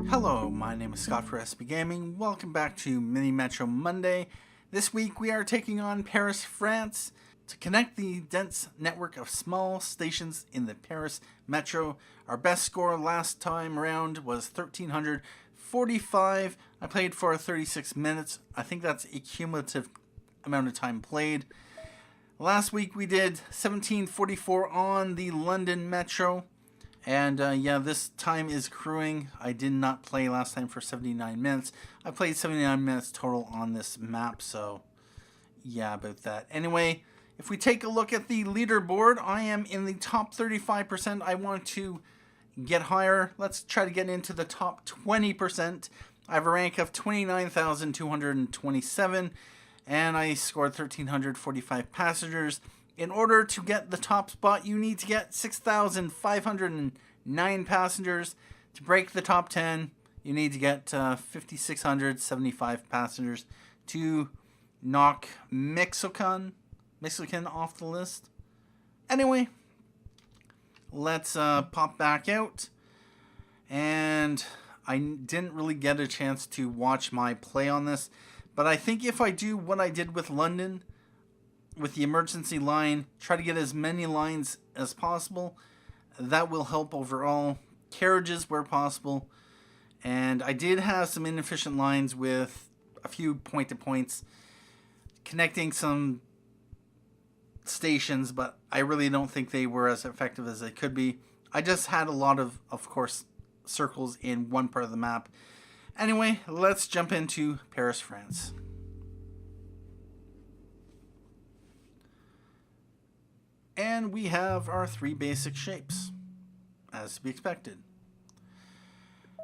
Hello, my name is Scott for SB Gaming. Welcome back to Mini Metro Monday. This week we are taking on Paris, France to connect the dense network of small stations in the Paris Metro. Our best score last time around was 1,345. I played for 36 minutes. I think that's a cumulative amount of time played. Last week we did 1,744 on the London Metro. And yeah, this time is accruing. I did not play last time for 79 minutes. I played 79 minutes total on this map, so yeah, about that. Anyway, if we take a look at the leaderboard, I am in the top 35%. I want to get higher. Let's try to get into the top 20%. I have a rank of 29,227, and I scored 1,345 passengers. In order to get the top spot, you need to get 6,509 passengers. To break the top 10, you need to get 5,675 passengers to knock Mexican off the list. Anyway, let's pop back out. And I didn't really get a chance to watch my play on this, but I think if I do what I did with London, with the emergency line, try to get as many lines as possible, that will help overall. Carriages where possible, and I did have some inefficient lines with a few point-to-points connecting some stations, but I really don't think they were as effective as they could be. I just had a lot of course, circles in one part of the map. Anyway, let's jump into Paris, France. And we have our three basic shapes, as to be expected.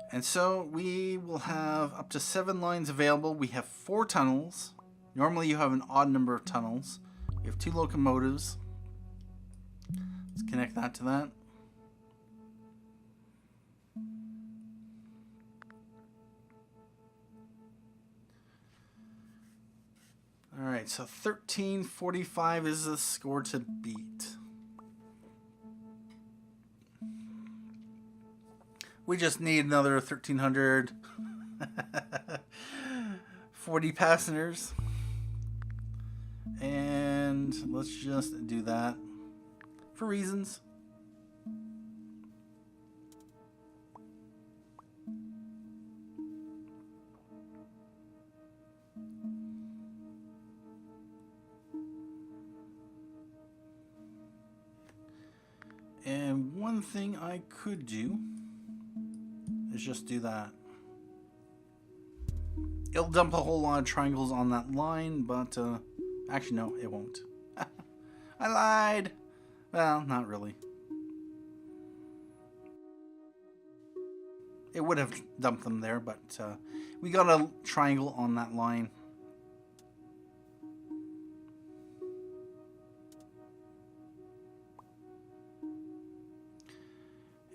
And so we will have up to 7 lines available. We have 4 tunnels. Normally you have an odd number of tunnels. We have 2 locomotives. Let's connect that to that. Alright, so 1,345 is the score to beat. We just need another 1,340 passengers. And let's just do that for reasons. And one thing I could do is just do that. It'll dump a whole lot of triangles on that line, but actually no, it won't. I lied. Well, not really. It would have dumped them there, but we got a triangle on that line.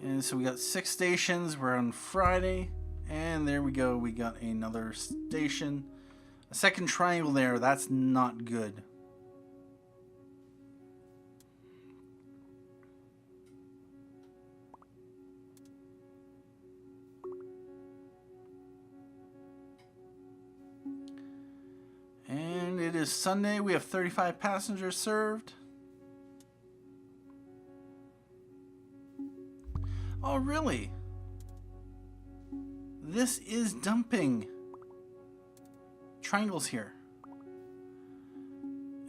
And so we got 6 stations. We're on Friday. And there we go. We got another station. A second triangle there. That's not good. And it is Sunday. We have 35 passengers served. Oh, really? This is dumping triangles here.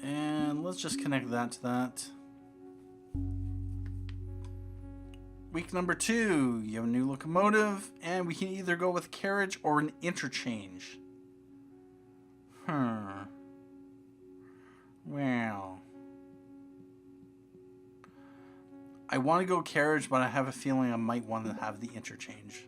And let's just connect that to that. Week number 2, you have a new locomotive, and we can either go with carriage or an interchange. Well, I want to go carriage, but I have a feeling I might want to have the interchange.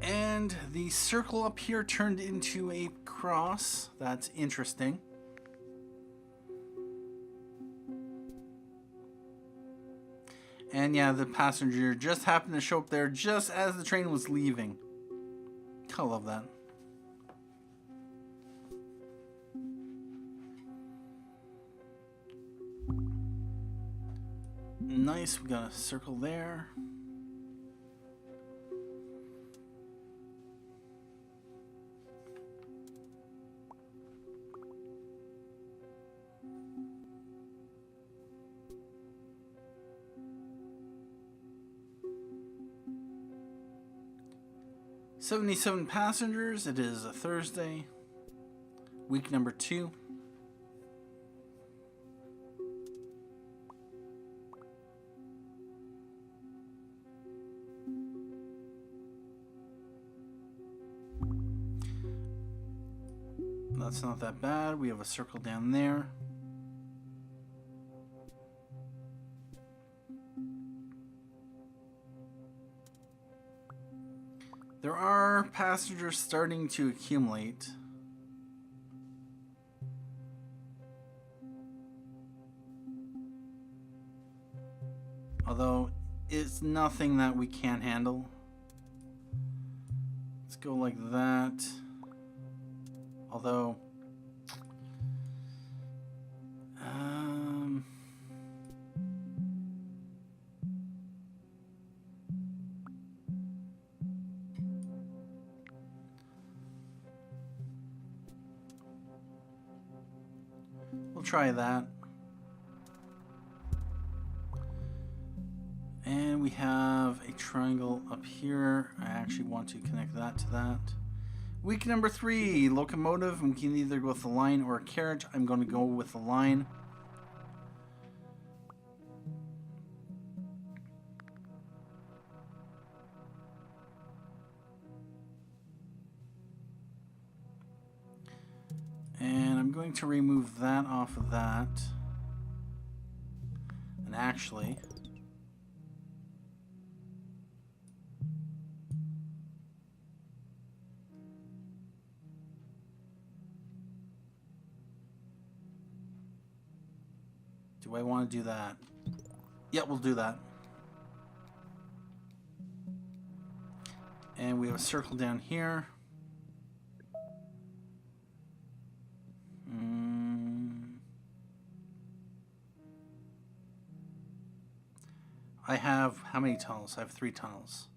And the circle up here turned into a cross. That's interesting. And yeah, the passenger just happened to show up there just as the train was leaving. I love that. Nice, we got a circle there. $77 passengers. It is a Thursday, week number 2. That's not that bad. We have a circle down there. There are passengers starting to accumulate. Although it's nothing that we can't handle. Let's go like that. Although we'll try that. And we have a triangle up here. I actually want to connect that to that. Week number 3, locomotive. We can either go with a line or a carriage. I'm going to go with a line. And I'm going to remove that off of that. And actually, do I want to do that? Yeah, we'll do that. And we have a circle down here. I have how many tunnels? I have 3 tunnels.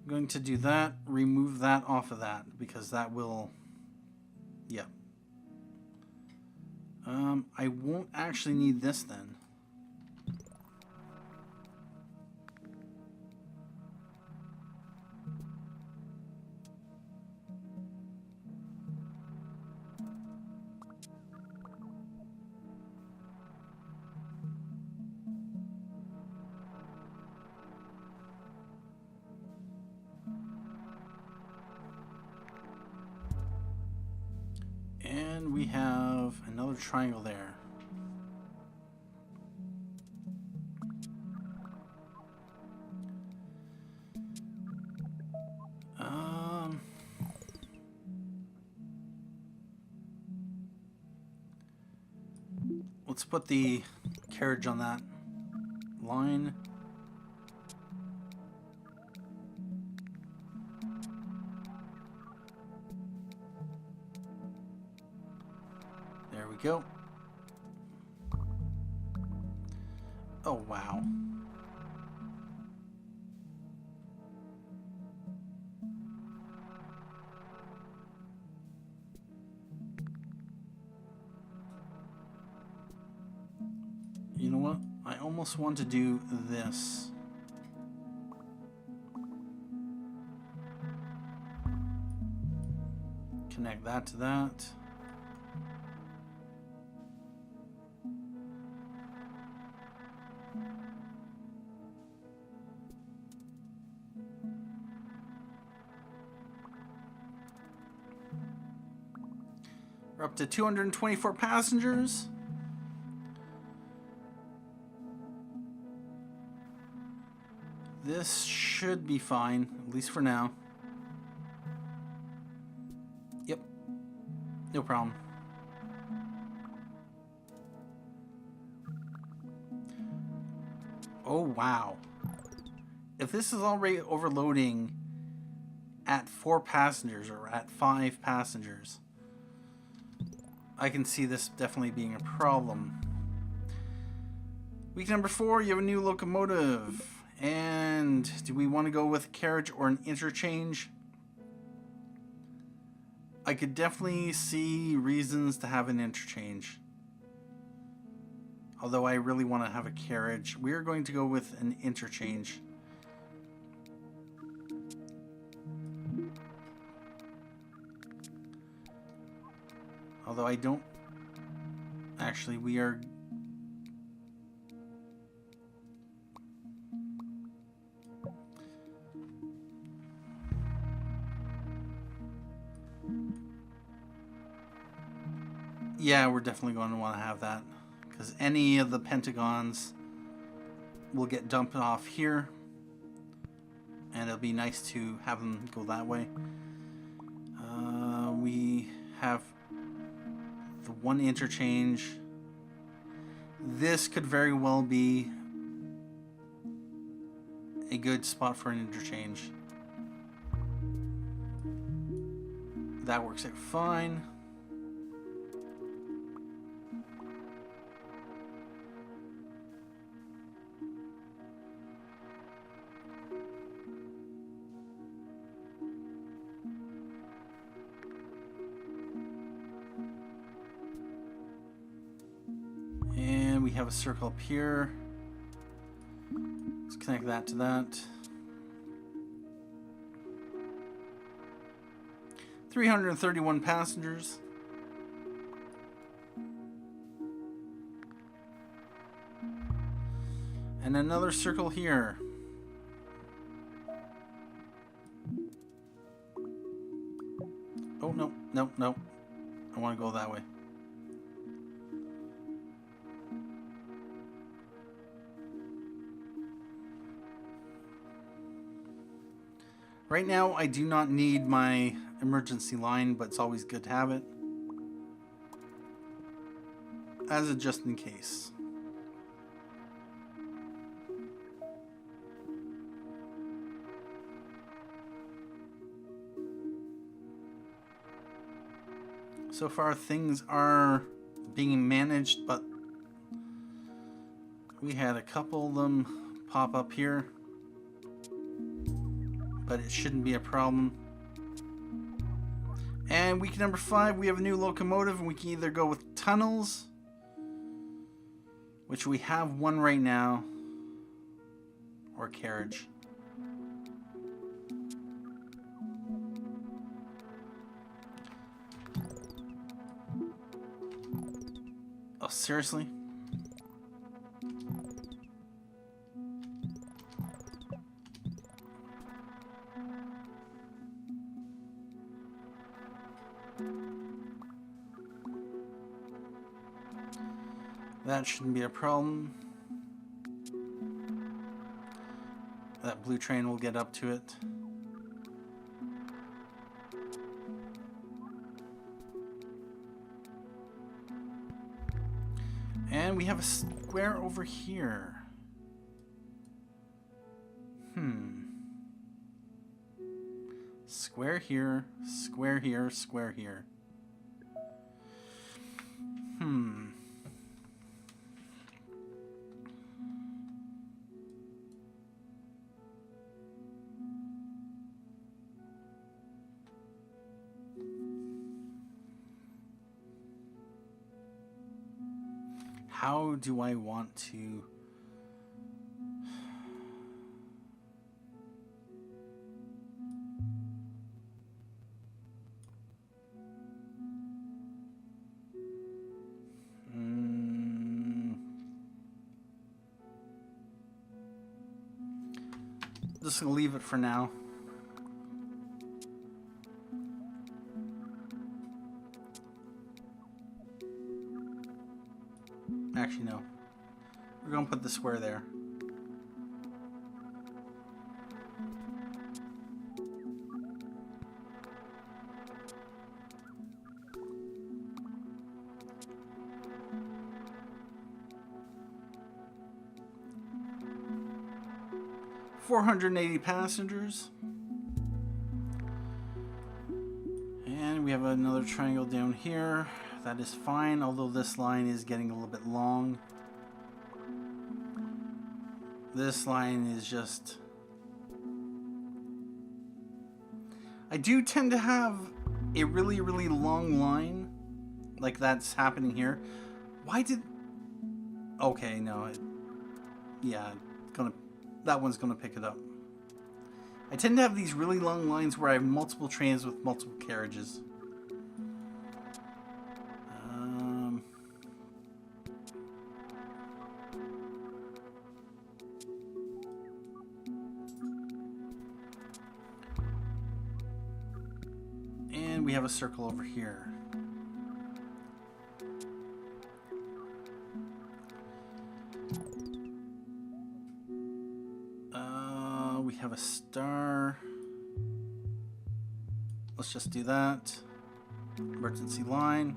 I'm going to do that, remove that off of that, because that will, yeah. I won't actually need this then. And we have another triangle there. Let's put the carriage on that line. There we go. Oh, wow. You know what? I almost want to do this. Connect that to that. We're up to 224 passengers. This should be fine, at least for now. Yep, no problem. Oh, wow. If this is already overloading at 4 passengers or at 5 passengers, I can see this definitely being a problem. Week number 4, you have a new locomotive. And do we want to go with a carriage or an interchange? I could definitely see reasons to have an interchange. Although I really want to have a carriage, we are going to go with an interchange. Although I don't... Actually, we are... Yeah, we're definitely going to want to have that. Because any of the pentagons will get dumped off here. And it'll be nice to have them go that way. We have the one interchange. This could very well be a good spot for an interchange. That works out fine. And we have a circle up here. Let's connect that to that. 331 passengers. And another circle here. Oh, no, no, no. I want to go that way. Right now, I do not need my emergency line, but it's always good to have it as a just in case. So far, things are being managed, but we had a couple of them pop up here. But it shouldn't be a problem. And week number 5, we have a new locomotive, and we can either go with tunnels, which we have one right now, or carriage. Oh, seriously? That shouldn't be a problem. That blue train will get up to it. And we have a square over here. Square here, square here, square here. How do I want to... Just gonna leave it for now. Actually, no. We're gonna put the square there. 480 passengers. And we have another triangle down here. That is fine, although this line is getting a little bit long. This line is just... I do tend to have a really, really long line, like that's happening here. Why did... Okay, no. Yeah, that one's gonna pick it up. I tend to have these really long lines where I have multiple trains with multiple carriages. And we have a circle over here. We have a star. Let's just do that. Emergency line.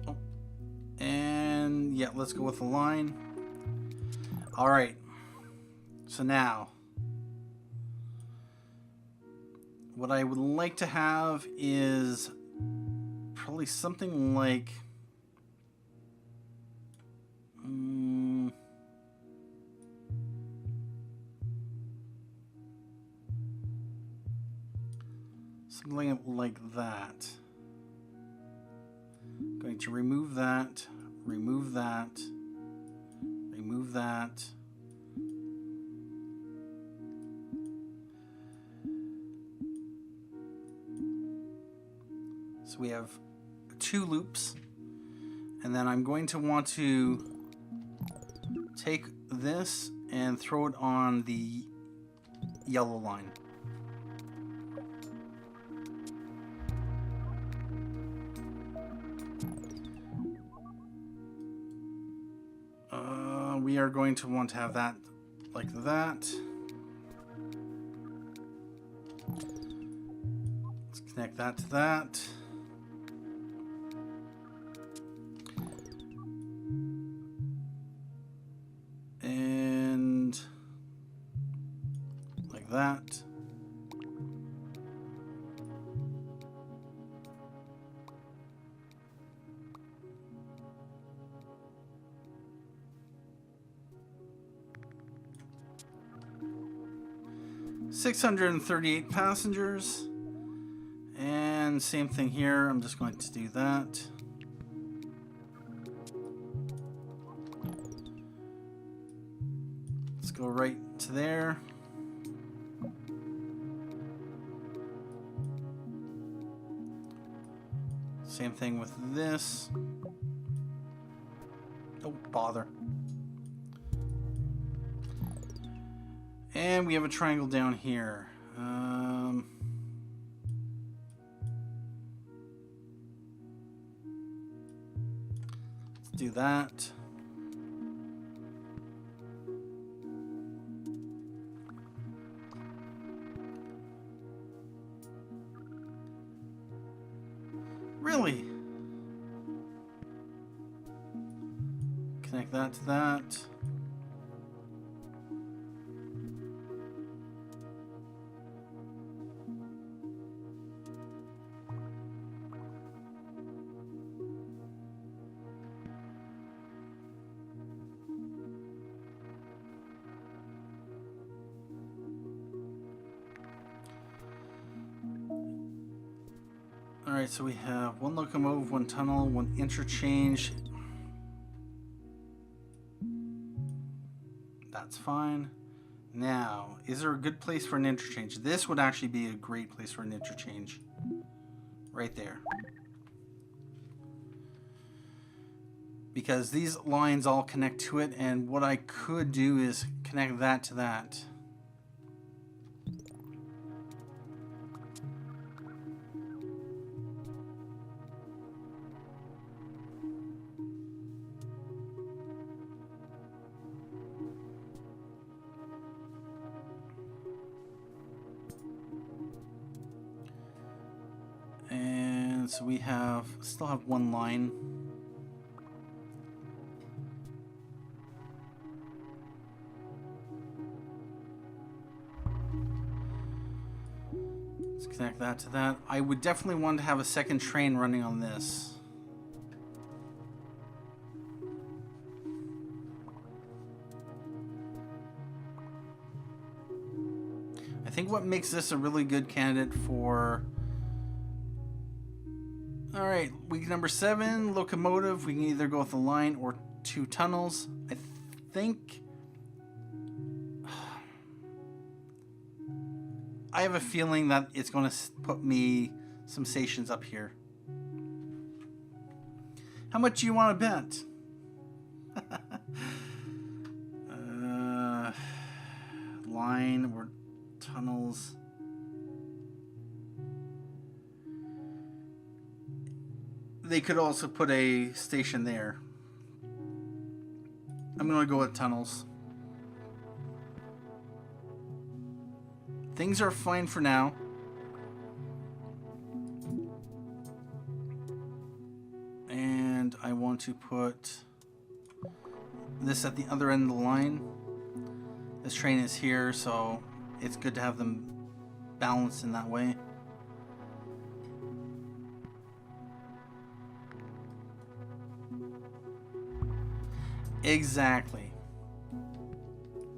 Oh. And yeah, let's go with the line. All right. So now, what I would like to have is probably something like something like that. I'm going to remove that, remove that, remove that. So we have 2 loops, and then I'm going to want to take this and throw it on the yellow line. We are going to want to have that like that. Let's connect that to that. And like that. $638 passengers, and same thing here. I'm just going to do that. Let's go right to there. Same thing with this. Don't bother. And we have a triangle down here. Let's do that. Really? Connect that to that. Alright, so we have 1 locomotive, 1 tunnel, 1 interchange. That's fine. Now, is there a good place for an interchange? This would actually be a great place for an interchange. Right there. Because these lines all connect to it, and what I could do is connect that to that. So we still have one line. Let's connect that to that. I would definitely want to have a second train running on this. I think what makes this a really good candidate for... Alright, week number 7, locomotive. We can either go with a line or 2 tunnels. I think... I have a feeling that it's going to put me some stations up here. How much do you want to bet? Line or tunnels. They could also put a station there. I'm going to go with tunnels. Things are fine for now. And I want to put this at the other end of the line. This train is here, so it's good to have them balanced in that way. Exactly.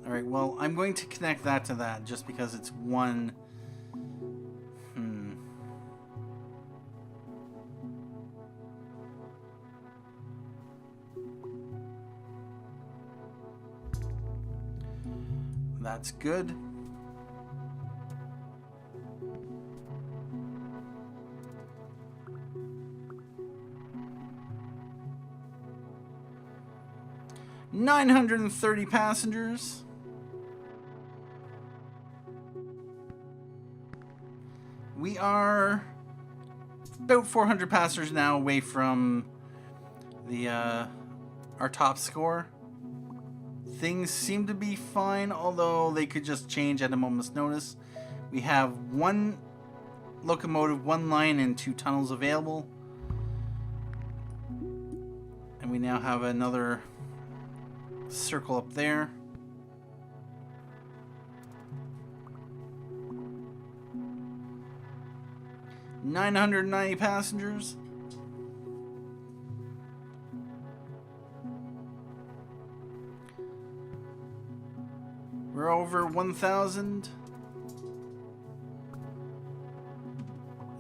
Alright, well, I'm going to connect that to that just because it's one... That's good. $930 passengers. We are about 400 passengers now away from the our top score. Things seem to be fine, although they could just change at a moment's notice. We have 1 locomotive, 1 line, and 2 tunnels available. And we now have another circle up there. $990 passengers. We're over 1,000.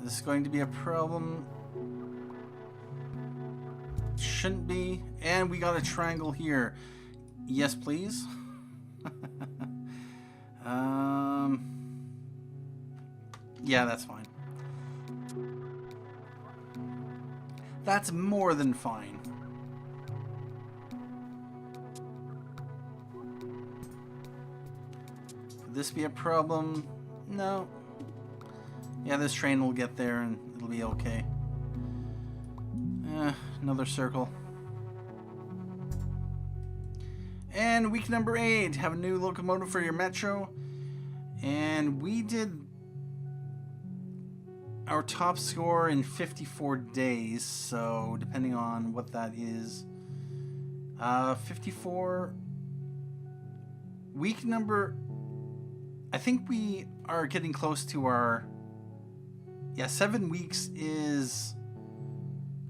This is going to be a problem. Shouldn't be. And we got a triangle here. Yes, please. Yeah, that's fine. That's more than fine. Could this be a problem? No. Yeah, this train will get there and it'll be okay. Another circle. And week number 8, have a new locomotive for your metro. And we did our top score in 54 days, so depending on what that is, 54 week number, I think we are getting close to our, 7 weeks is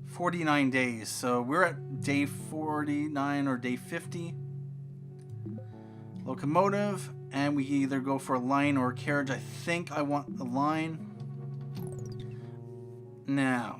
49 days, so we're at day 49 or day 50. Locomotive, and we either go for a line or a carriage. I think I want a line. Now,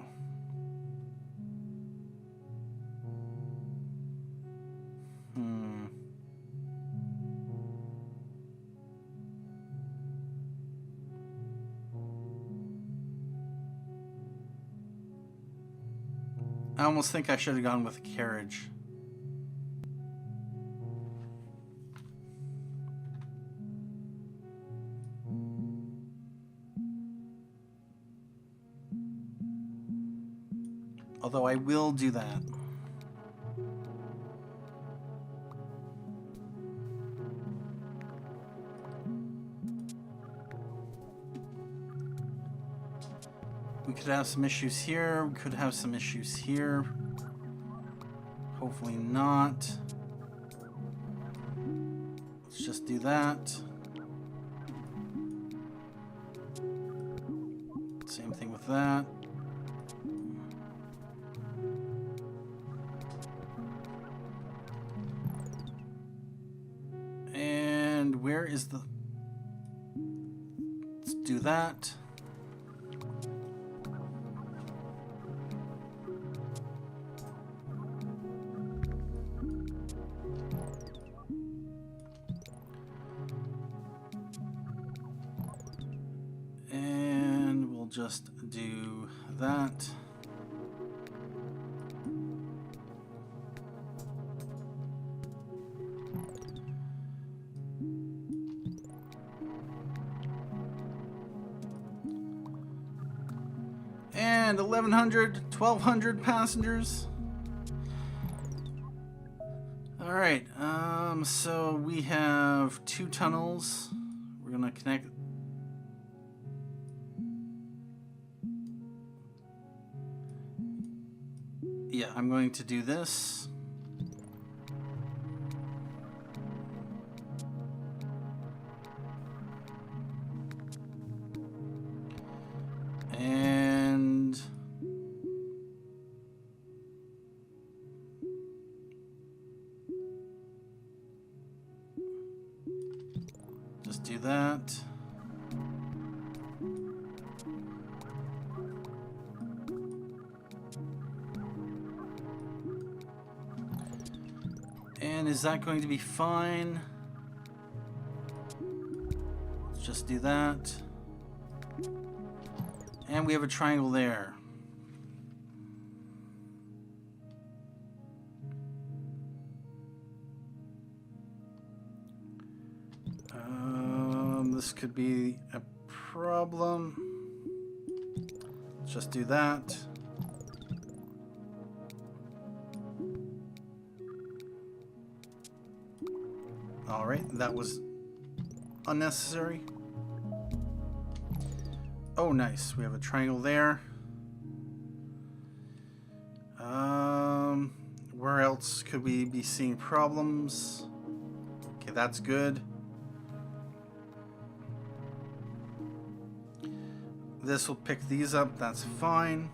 I almost think I should have gone with a carriage. Although I will do that. We could have some issues here. We could have some issues here. Hopefully not. Let's just do that. Same thing with that. And where is the... Let's do that. And we'll just do that. And 1,100, 1,200 passengers. All right, so we have 2 tunnels. We're gonna connect. Yeah, I'm going to do this. And just do that. And is that going to be fine? Let's just do that. And we have a triangle there. This could be a problem. Let's just do that. All right, that was unnecessary. Oh, nice. We have a triangle there. Where else could we be seeing problems? Okay, that's good. This will pick these up. That's fine.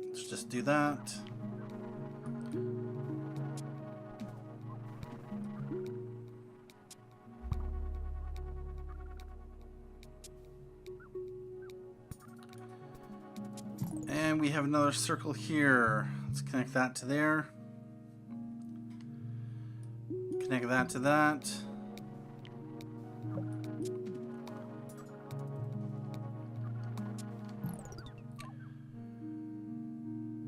Let's just do that. And we have another circle here. Let's connect that to there. Connect that to that.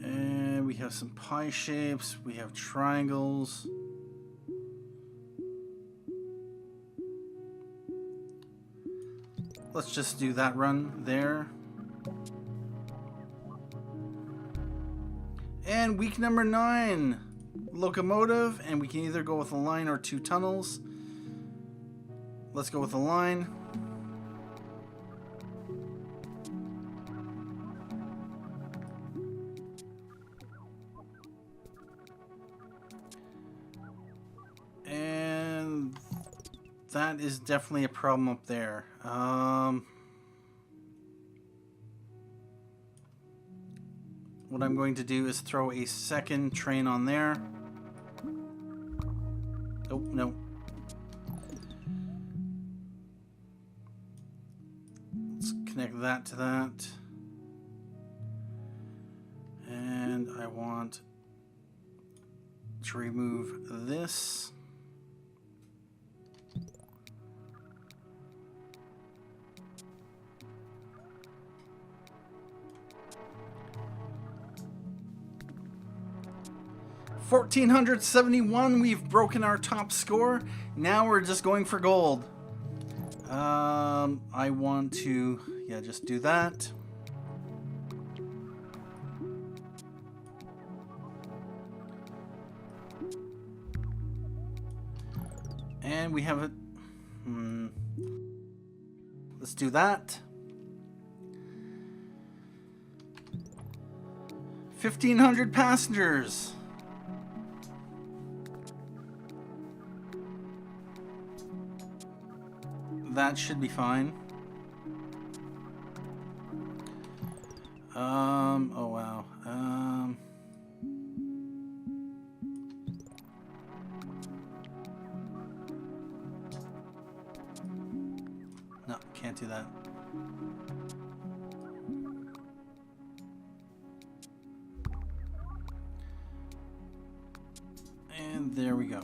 And we have some pie shapes. We have triangles. Let's just do that run there. And week number 9, locomotive, and we can either go with a line or 2 tunnels. Let's go with a line. And that is definitely a problem up there. What I'm going to do is throw a second train on there. Oh, no. Let's connect that to that. And I want to remove this. $1,471. We've broken our top score. Now we're just going for gold. I want to, just do that. And we have it. Let's do that. 1,500 passengers. That should be fine. Oh wow. No, can't do that. And there we go.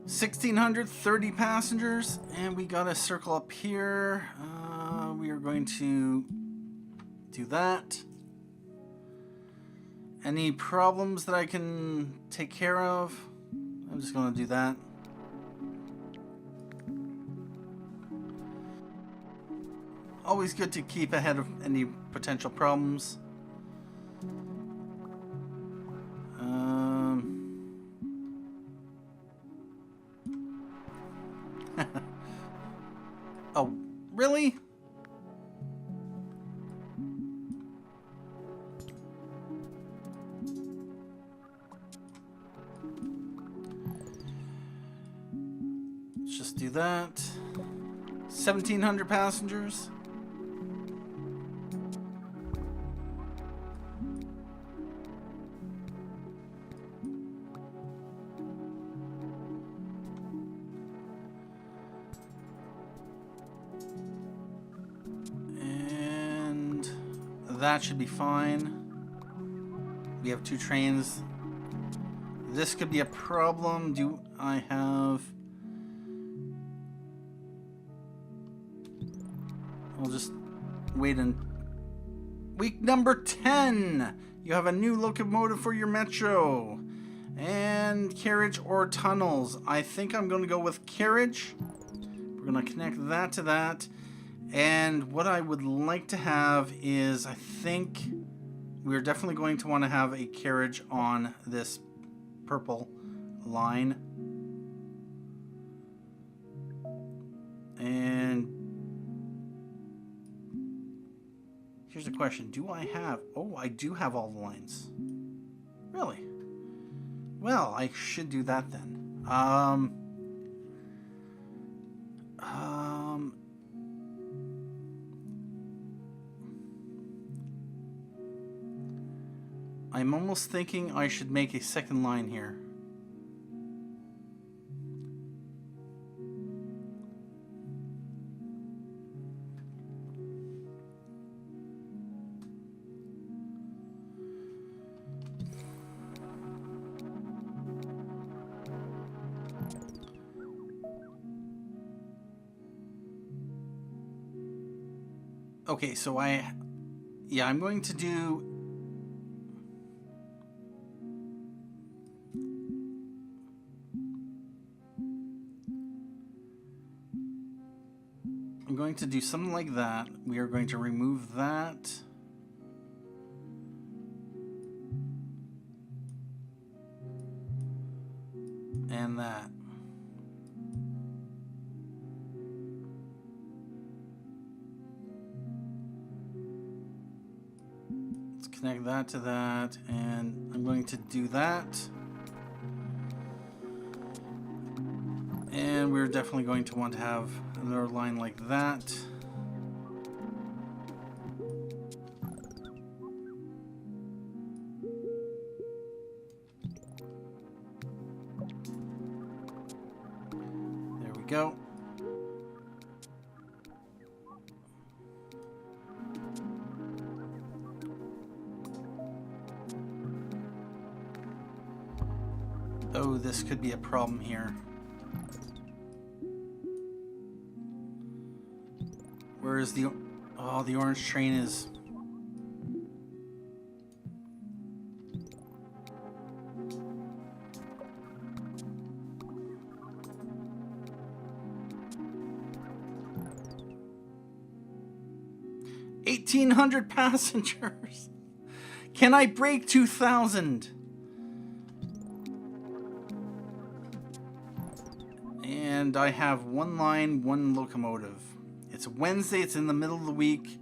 $1,630 passengers, and we got a circle up here. We are going to do that. Any problems that I can take care of? I'm just going to do that. Always good to keep ahead of any potential problems. Oh, really? Let's just do that. 1,700 passengers. That should be fine. We have 2 trains. This could be a problem. Do I have... I'll just wait in... Week number 10! You have a new locomotive for your metro. And carriage or tunnels. I think I'm going to go with carriage. We're going to connect that to that. And what I would like to have is, I think we're definitely going to want to have a carriage on this purple line. And here's a question. Do I have... Oh, I do have all the lines. Really? Well, I should do that then. I'm almost thinking I should make a second line here. Okay, so I'm going to do... I'm going to do something like that. We are going to remove that. And that. Let's connect that to that, and I'm going to do that. And we're definitely going to want to have another line like that. There we go. Oh, this could be a problem here. Where is the... Oh, the orange train is... 1,800 passengers. Can I break 2,000? And I have one line, one locomotive. It's Wednesday. It's in the middle of the week.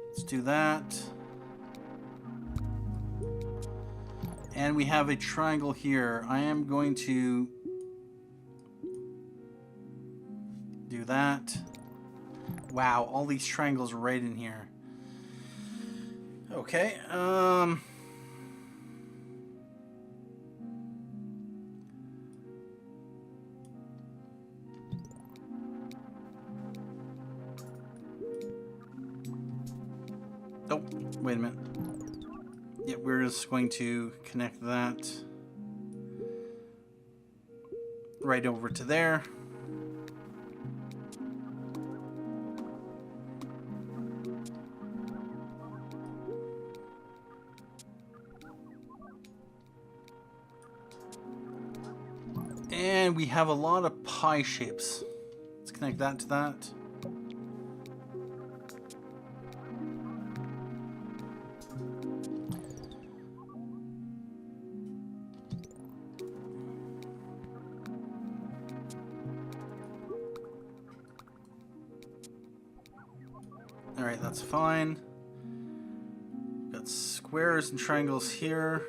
Let's do that. And we have a triangle here. I am going to do that. Wow, all these triangles right in here. Okay. Oh, wait a minute. Yeah, we're just going to connect that right over to there. And we have a lot of pie shapes. Let's connect that to that. All right, that's fine. Got squares and triangles here.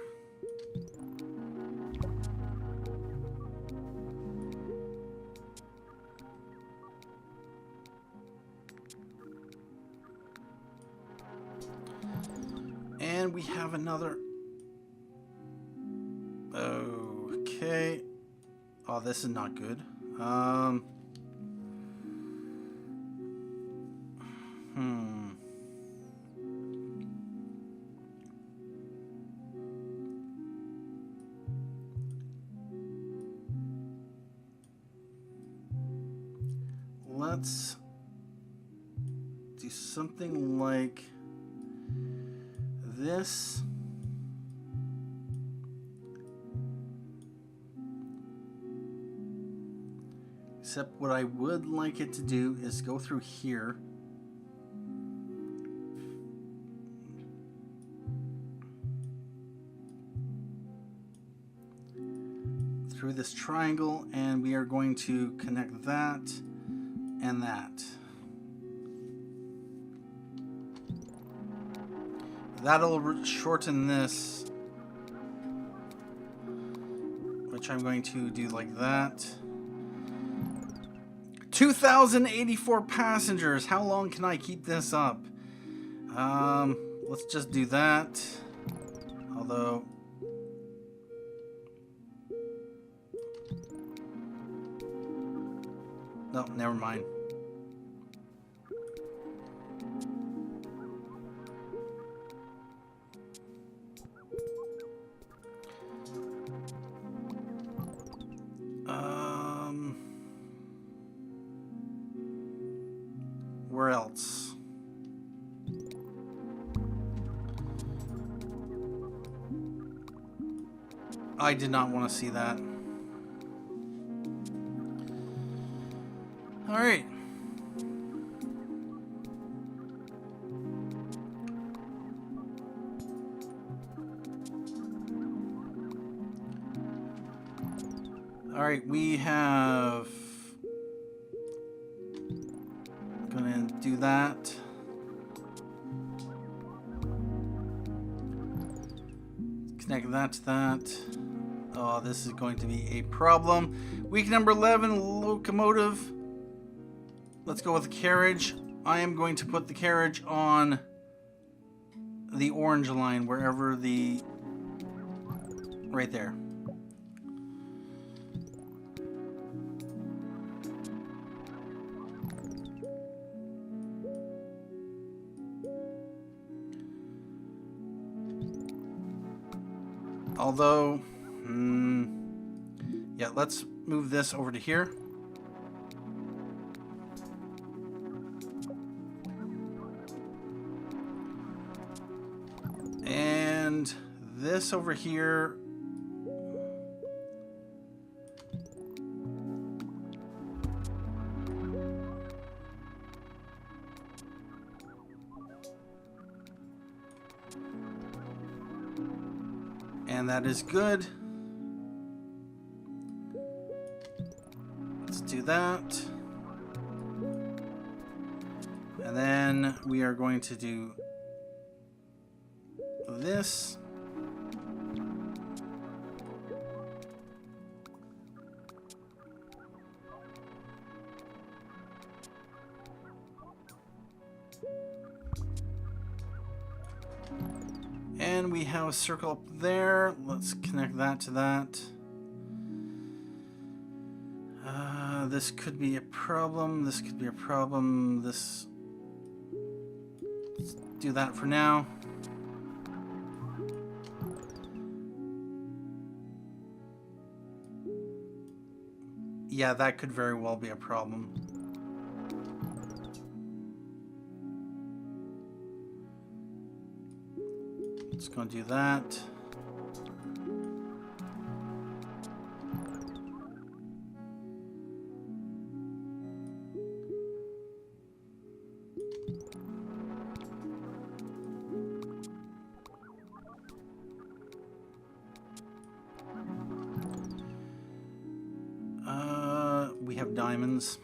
And we have another. Okay. Oh, this is not good. Let's do something like this. Except what I would like it to do is go through here. Through this triangle, and we are going to connect that and that. That'll shorten this, which I'm going to do like that. 2,084 passengers. How long can I keep this up? Let's just do that. Although, no, never mind. Where else? I did not want to see that. All right. All right, we have gonna do that. Connect that to that. Oh, this is going to be a problem. Week number 11, locomotive. Let's go with the carriage. I am going to put the carriage on the orange line, wherever the... right there. Although, yeah, let's move this over to here. And this over here. And that is good. Let's do that. And then we are going to do this. And we have a circle up there. Let's connect that to that. This could be a problem. This could be a problem. Let's do that for now. Yeah, that could very well be a problem. Just gonna do that. We have diamonds.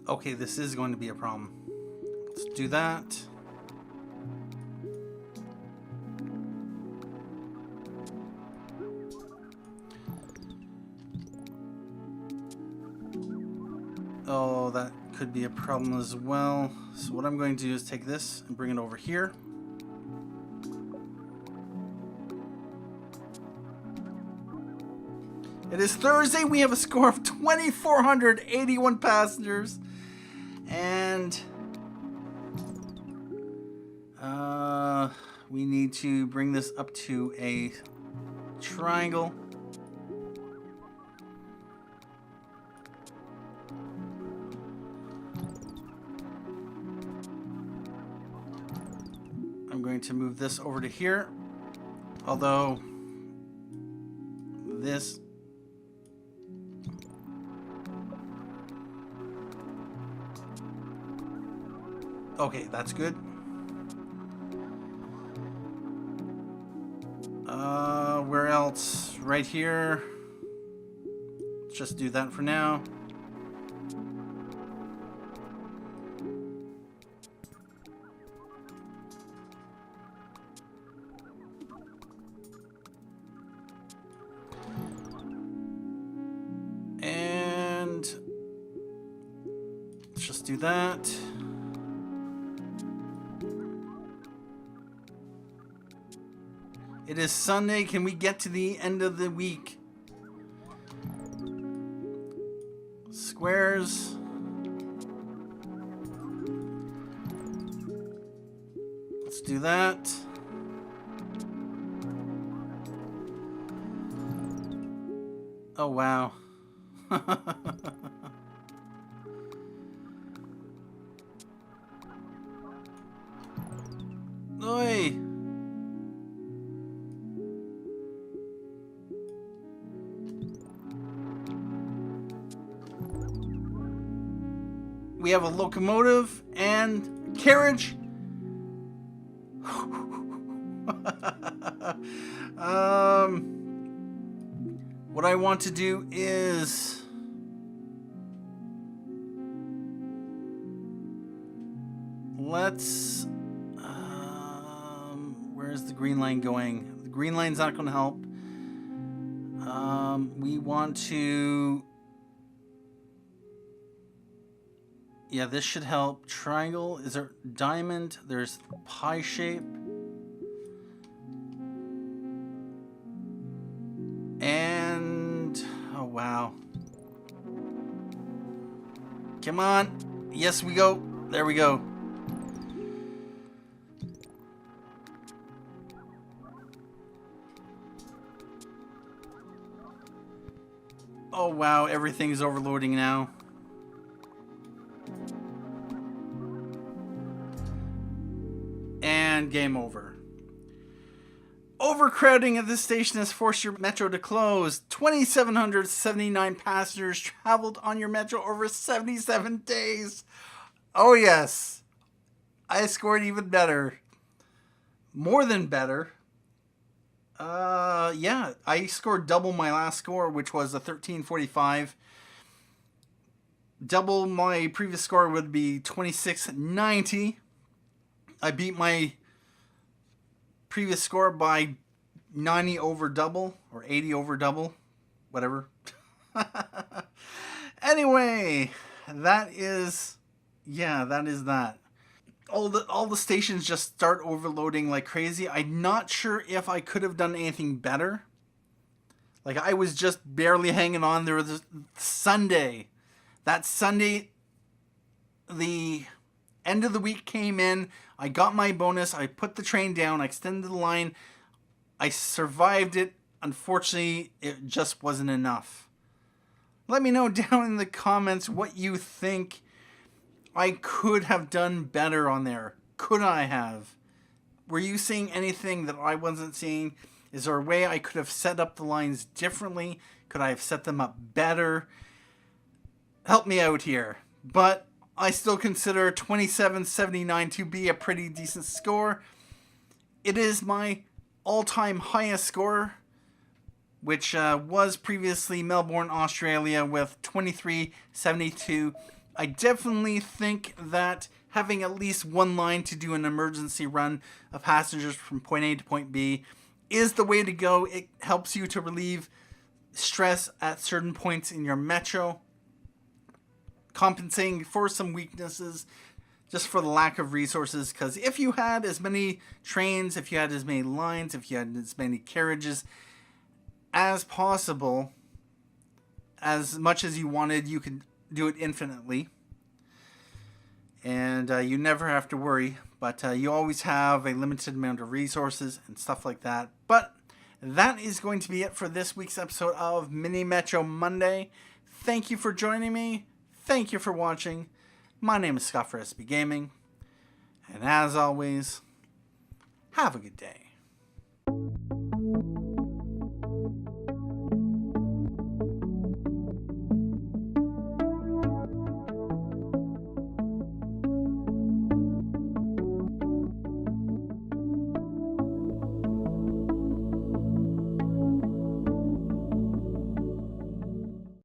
Okay, this is going to be a problem. Let's do that. Oh, that could be a problem as well. So what I'm going to do is take this and bring it over here. It is Thursday. We have a score of 2,481 passengers. And we need to bring this up to a triangle. I'm going to move this over to here. Although this... Okay, that's good. Where else? Right here. Let's just do that for now. And let's just do that. It is Sunday. Can we get to the end of the week? Squares. Let's do that. Oh, wow. Oi! We have a locomotive and carriage. What I want to do is let's where's the green line going? The green line's not going to help. We want to... Yeah, this should help. Triangle. Is there diamond? There's pie shape. And... oh, wow. Come on. Yes, we go. There we go. Oh, wow. Everything is overloading now. And game over. Overcrowding at this station has forced your metro to close. 2,779 passengers traveled on your metro over 77 days. Oh yes, I scored even better. More than better. Yeah, I scored double my last score, which was a 1345. Double my previous score would be 2690. I beat my previous score by 90 over double or 80 over double, whatever. Anyway, that is that. All the stations just start overloading like crazy. I'm not sure if I could have done anything better. Like, I was just barely hanging on. There was a Sunday. That Sunday, the end of the week came in. I got my bonus. I put the train down. I extended the line. I survived it. Unfortunately, it just wasn't enough. Let me know down in the comments what you think I could have done better on there. Could I have? Were you seeing anything that I wasn't seeing? Is there a way I could have set up the lines differently? Could I have set them up better? Help me out here. But I still consider 2779 to be a pretty decent score. It is my all-time highest score, which was previously Melbourne, Australia with 2372. I definitely think that having at least one line to do an emergency run of passengers from point A to point B is the way to go. It helps you to relieve stress at certain points in your metro, compensating for some weaknesses just for the lack of resources. Because if you had as many trains, if you had as many lines, if you had as many carriages as possible, as much as you wanted, you could do it infinitely. And you never have to worry. But you always have a limited amount of resources and stuff like that. But that is going to be it for this week's episode of Mini Metro Monday. Thank you for joining me. Thank you for watching. My name is Scott for SB Gaming. And as always, have a good day.